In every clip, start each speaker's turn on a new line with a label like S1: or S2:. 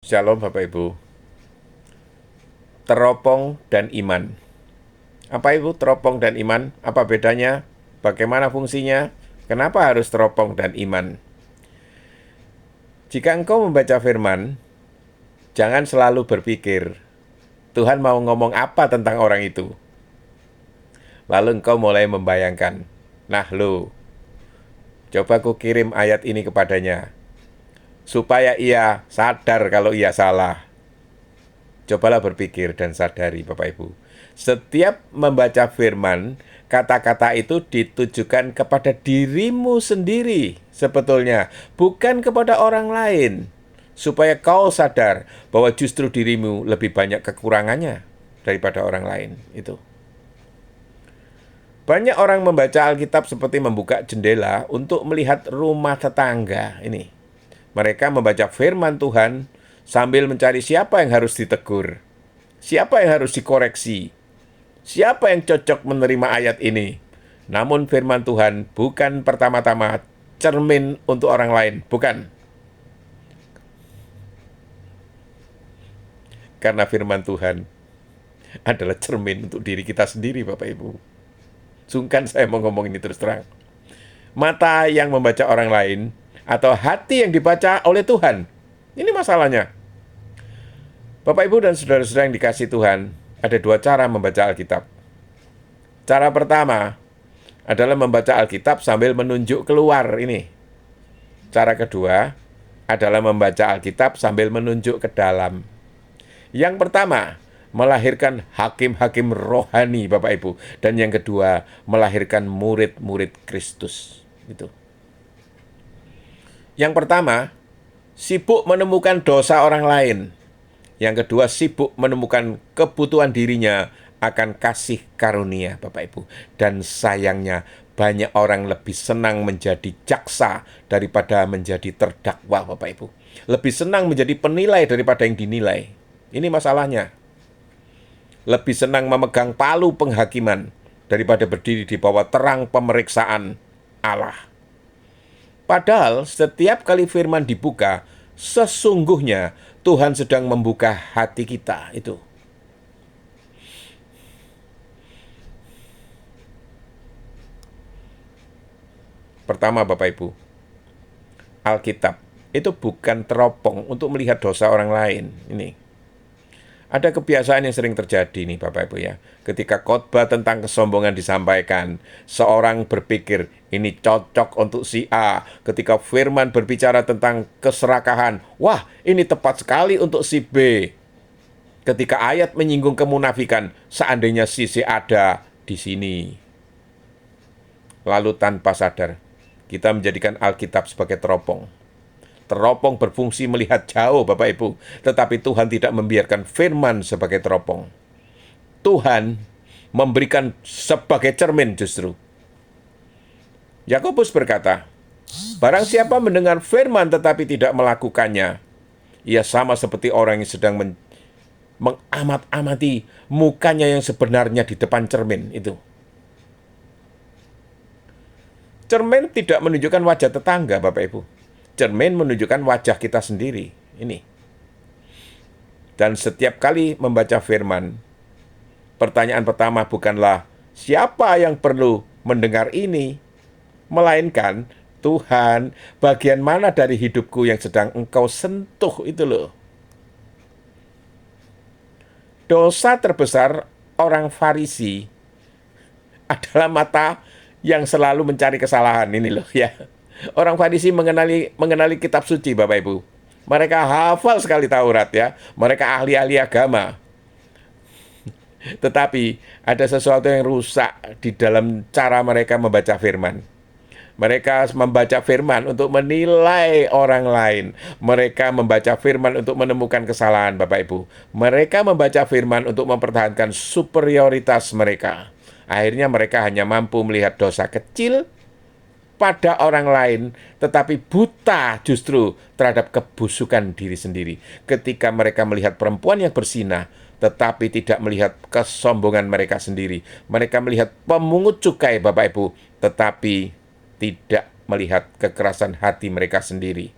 S1: Shalom Bapak Ibu. Teropong dan iman. Apa itu teropong dan iman? Apa bedanya? Bagaimana fungsinya? Kenapa harus teropong dan iman? Jika engkau membaca firman, jangan selalu berpikir, Tuhan mau ngomong apa tentang orang itu? Lalu engkau mulai membayangkan, nah lo, coba ku kirim ayat ini kepadanya, supaya ia sadar kalau ia salah. Cobalah berpikir dan sadari Bapak Ibu. Setiap membaca firman, kata-kata itu ditujukan kepada dirimu sendiri sebetulnya, bukan kepada orang lain. Supaya kau sadar bahwa justru dirimu lebih banyak kekurangannya daripada orang lain. Itu. Banyak orang membaca Alkitab seperti membuka jendela untuk melihat rumah tetangga ini. Mereka membaca firman Tuhan sambil mencari siapa yang harus ditegur, siapa yang harus dikoreksi, siapa yang cocok menerima ayat ini. Namun firman Tuhan bukan pertama-tama cermin untuk orang lain, bukan. Karena firman Tuhan adalah cermin untuk diri kita sendiri, Bapak Ibu. Sungkan saya mau ngomong ini terus terang. Mata yang membaca orang lain atau hati yang dibaca oleh Tuhan. Ini masalahnya. Bapak, Ibu, dan saudara-saudara yang dikasihi Tuhan, ada dua cara membaca Alkitab. Cara pertama adalah membaca Alkitab sambil menunjuk keluar ini. Cara kedua adalah membaca Alkitab sambil menunjuk ke dalam. Yang pertama, melahirkan hakim-hakim rohani, Bapak Ibu. Dan yang kedua, melahirkan murid-murid Kristus. Itu. Yang pertama, sibuk menemukan dosa orang lain. Yang kedua, sibuk menemukan kebutuhan dirinya akan kasih karunia, Bapak Ibu. Dan sayangnya, banyak orang lebih senang menjadi jaksa daripada menjadi terdakwa, Bapak Ibu. Lebih senang menjadi penilai daripada yang dinilai. Ini masalahnya. Lebih senang memegang palu penghakiman daripada berdiri di bawah terang pemeriksaan Allah. Padahal setiap kali firman dibuka, sesungguhnya Tuhan sedang membuka hati kita itu. Pertama Bapak Ibu, Alkitab itu bukan teropong untuk melihat dosa orang lain. Ini. Ada kebiasaan yang sering terjadi nih Bapak Ibu ya. Ketika khotbah tentang kesombongan disampaikan, seorang berpikir ini cocok untuk si A. Ketika firman berbicara tentang keserakahan, wah ini tepat sekali untuk si B. Ketika ayat menyinggung kemunafikan, seandainya si C ada di sini. Lalu tanpa sadar, kita menjadikan Alkitab sebagai teropong. Teropong berfungsi melihat jauh, Bapak Ibu. Tetapi Tuhan tidak membiarkan firman sebagai teropong. Tuhan memberikan sebagai cermin justru. Yakobus berkata, barang siapa mendengar firman tetapi tidak melakukannya, ia sama seperti orang yang sedang mengamat-amati mukanya yang sebenarnya di depan cermin itu. Cermin tidak menunjukkan wajah tetangga, Bapak Ibu. Cermin menunjukkan wajah kita sendiri. Ini. Dan setiap kali membaca firman, pertanyaan pertama bukanlah siapa yang perlu mendengar ini, melainkan Tuhan, bagian mana dari hidupku yang sedang Engkau sentuh itu loh. Dosa terbesar orang Farisi adalah mata yang selalu mencari kesalahan ini loh ya. Orang Farisi mengenali kitab suci, Bapak Ibu. Mereka hafal sekali Taurat ya. Mereka ahli-ahli agama. Tetapi ada sesuatu yang rusak di dalam cara mereka membaca firman. Mereka membaca firman untuk menilai orang lain. Mereka membaca firman untuk menemukan kesalahan, Bapak Ibu. Mereka membaca firman untuk mempertahankan superioritas mereka. Akhirnya mereka hanya mampu melihat dosa kecil pada orang lain, tetapi buta justru terhadap kebusukan diri sendiri. Ketika mereka melihat perempuan yang bersinah, tetapi tidak melihat kesombongan mereka sendiri. Mereka melihat pemungut cukai, Bapak Ibu, tetapi tidak melihat kekerasan hati mereka sendiri.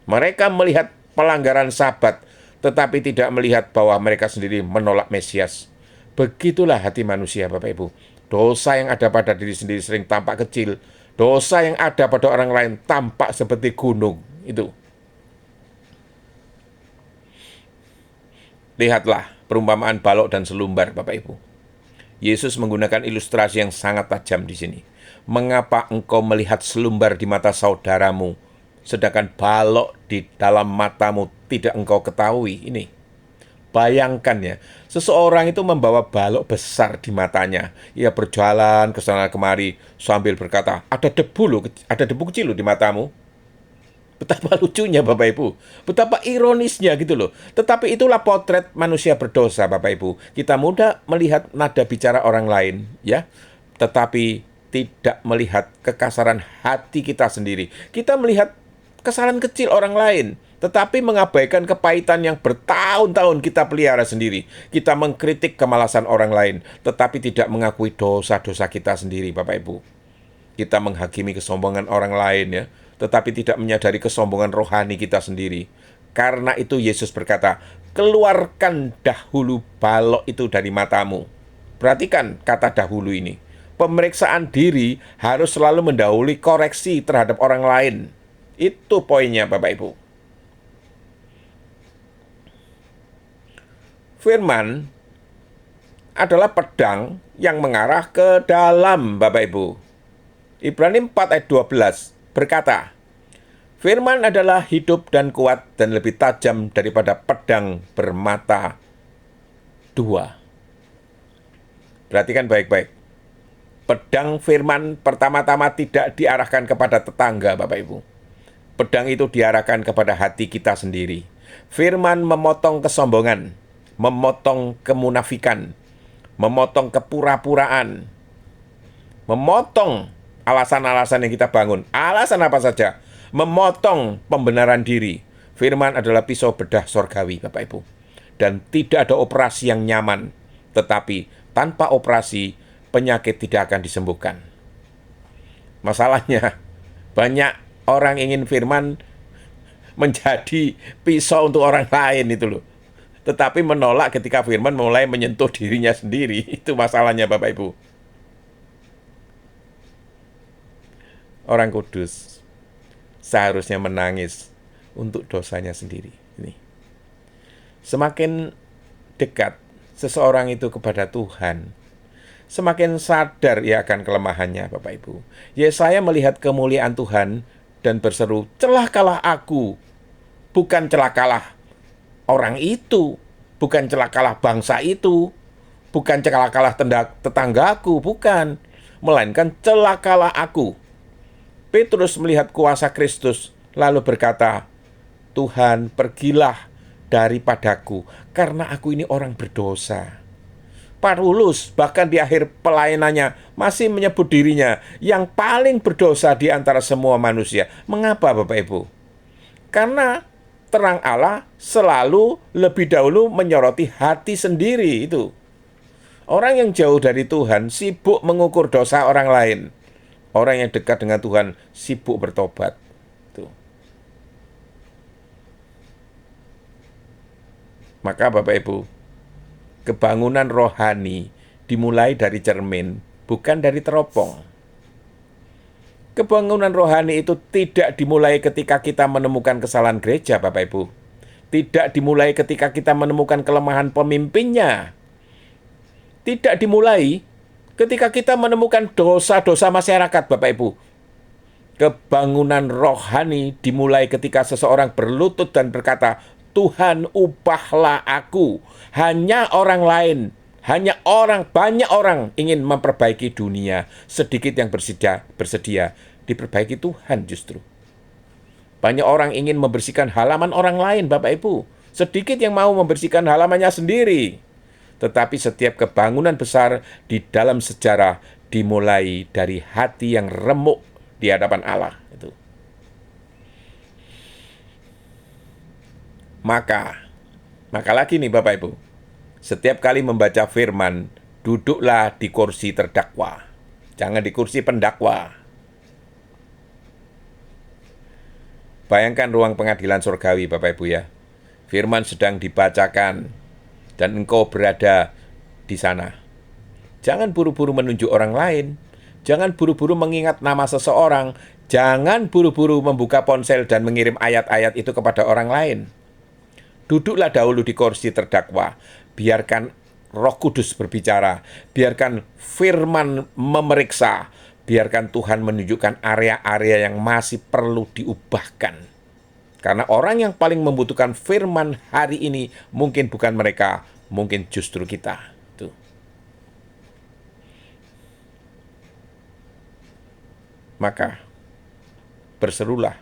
S1: Mereka melihat pelanggaran Sabat, tetapi tidak melihat bahwa mereka sendiri menolak Mesias. Begitulah hati manusia, Bapak Ibu. Dosa yang ada pada diri sendiri sering tampak kecil. Dosa yang ada pada orang lain tampak seperti gunung. Itu. Lihatlah perumpamaan balok dan selumbar, Bapak Ibu. Yesus menggunakan ilustrasi yang sangat tajam di sini. Mengapa engkau melihat selumbar di mata saudaramu, sedangkan balok di dalam matamu tidak engkau ketahui? Ini. Bayangkan ya, seseorang itu membawa balok besar di matanya. Ia berjalan ke sana kemari sambil berkata, ada debu kecil loh di matamu. Betapa lucunya Bapak Ibu, betapa ironisnya gitu loh. Tetapi itulah potret manusia berdosa Bapak Ibu. Kita mudah melihat nada bicara orang lain ya, tetapi tidak melihat kekasaran hati kita sendiri. Kita melihat kesalahan kecil orang lain, tetapi mengabaikan kepahitan yang bertahun-tahun kita pelihara sendiri. Kita mengkritik kemalasan orang lain, tetapi tidak mengakui dosa-dosa kita sendiri Bapak Ibu. Kita menghakimi kesombongan orang lain ya, tetapi tidak menyadari kesombongan rohani kita sendiri. Karena itu Yesus berkata, keluarkan dahulu balok itu dari matamu. Perhatikan kata dahulu ini. Pemeriksaan diri harus selalu mendahului koreksi terhadap orang lain. Itu poinnya Bapak Ibu. Firman adalah pedang yang mengarah ke dalam Bapak Ibu. Ibrani 4 ayat 12 berkata, firman adalah hidup dan kuat dan lebih tajam daripada pedang bermata dua. Perhatikan baik-baik. Pedang firman pertama-tama tidak diarahkan kepada tetangga Bapak Ibu. Pedang itu diarahkan kepada hati kita sendiri. Firman memotong kesombongan, memotong kemunafikan, memotong kepura-puraan, memotong alasan-alasan yang kita bangun, alasan apa saja, memotong pembenaran diri. Firman adalah pisau bedah sorgawi, Bapak Ibu. Dan tidak ada operasi yang nyaman, tetapi tanpa operasi, penyakit tidak akan disembuhkan. Masalahnya, banyak orang ingin firman menjadi pisau untuk orang lain itu loh. Tetapi menolak ketika firman mulai menyentuh dirinya sendiri. Itu masalahnya Bapak Ibu. Orang kudus seharusnya menangis untuk dosanya sendiri. Ini. Semakin dekat seseorang itu kepada Tuhan, semakin sadar ia akan kelemahannya, Bapak Ibu. Yesaya melihat kemuliaan Tuhan dan berseru, celakalah aku, bukan celakalah orang itu, bukan celakalah bangsa itu, bukan celakalah tetanggaku, bukan, melainkan celakalah aku. Petrus melihat kuasa Kristus, lalu berkata, Tuhan, pergilah daripadaku, karena aku ini orang berdosa. Paulus bahkan di akhir pelayanannya masih menyebut dirinya yang paling berdosa di antara semua manusia. Mengapa Bapak Ibu? Karena terang Allah selalu lebih dahulu menyoroti hati sendiri itu. Orang yang jauh dari Tuhan sibuk mengukur dosa orang lain. Orang yang dekat dengan Tuhan sibuk bertobat. Tuh. Maka Bapak Ibu, kebangunan rohani dimulai dari cermin, bukan dari teropong. Kebangunan rohani itu tidak dimulai ketika kita menemukan kesalahan gereja, Bapak Ibu. Tidak dimulai ketika kita menemukan kelemahan pemimpinnya. Tidak dimulai ketika kita menemukan dosa-dosa masyarakat, Bapak Ibu. Kebangunan rohani dimulai ketika seseorang berlutut dan berkata, Tuhan ubahlah aku. Hanya orang lain, banyak orang ingin memperbaiki dunia. Sedikit yang bersedia diperbaiki Tuhan justru. Banyak orang ingin membersihkan halaman orang lain, Bapak Ibu. Sedikit yang mau membersihkan halamannya sendiri. Tetapi setiap kebangunan besar di dalam sejarah dimulai dari hati yang remuk di hadapan Allah. Itu. Maka lagi nih Bapak Ibu, setiap kali membaca firman, duduklah di kursi terdakwa. Jangan di kursi pendakwa. Bayangkan ruang pengadilan surgawi Bapak Ibu ya. firman sedang dibacakan, dan engkau berada di sana. Jangan buru-buru menunjuk orang lain. Jangan buru-buru mengingat nama seseorang. Jangan buru-buru membuka ponsel dan mengirim ayat-ayat itu kepada orang lain. Duduklah dahulu di kursi terdakwa. Biarkan Roh Kudus berbicara. Biarkan firman memeriksa. Biarkan Tuhan menunjukkan area-area yang masih perlu diubahkan. Karena orang yang paling membutuhkan firman hari ini mungkin bukan mereka, mungkin justru kita. Tuh. Maka berserulah,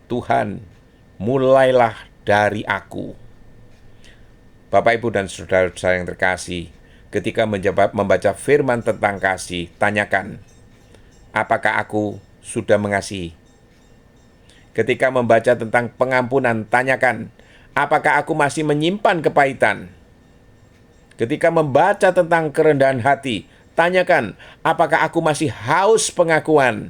S1: Tuhan, mulailah dari aku. Bapak, Ibu, dan saudara-saudara yang terkasih, ketika membaca firman tentang kasih, tanyakan, apakah aku sudah mengasihi? Ketika membaca tentang pengampunan, tanyakan, apakah aku masih menyimpan kepahitan? Ketika membaca tentang kerendahan hati, tanyakan, apakah aku masih haus pengakuan?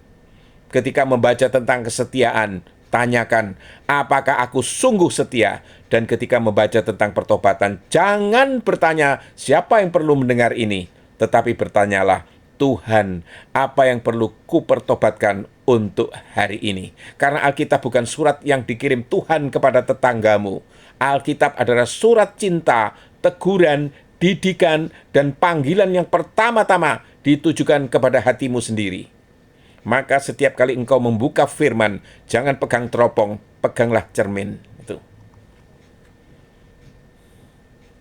S1: Ketika membaca tentang kesetiaan, tanyakan, apakah aku sungguh setia? Dan ketika membaca tentang pertobatan, jangan bertanya, siapa yang perlu mendengar ini? Tetapi bertanyalah, Tuhan, apa yang perlu kupertobatkan untuk hari ini? Karena Alkitab bukan surat yang dikirim Tuhan kepada tetanggamu. Alkitab adalah surat cinta, teguran, didikan, dan panggilan yang pertama-tama ditujukan kepada hatimu sendiri. Maka setiap kali engkau membuka firman, jangan pegang teropong, peganglah cermin itu.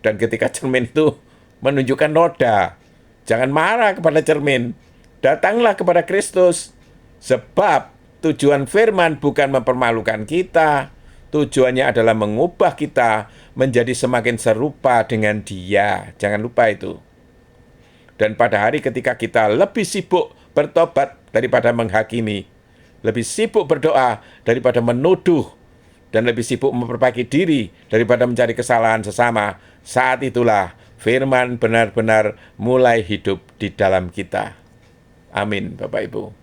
S1: Dan ketika cermin itu menunjukkan noda, jangan marah kepada cermin. Datanglah kepada Kristus. Sebab tujuan firman bukan mempermalukan kita. Tujuannya adalah mengubah kita menjadi semakin serupa dengan Dia. Jangan lupa itu. Dan pada hari ketika kita lebih sibuk bertobat daripada menghakimi, lebih sibuk berdoa daripada menuduh, dan lebih sibuk memperbaiki diri daripada mencari kesalahan sesama, saat itulah firman benar-benar mulai hidup di dalam kita. Amin, Bapak Ibu.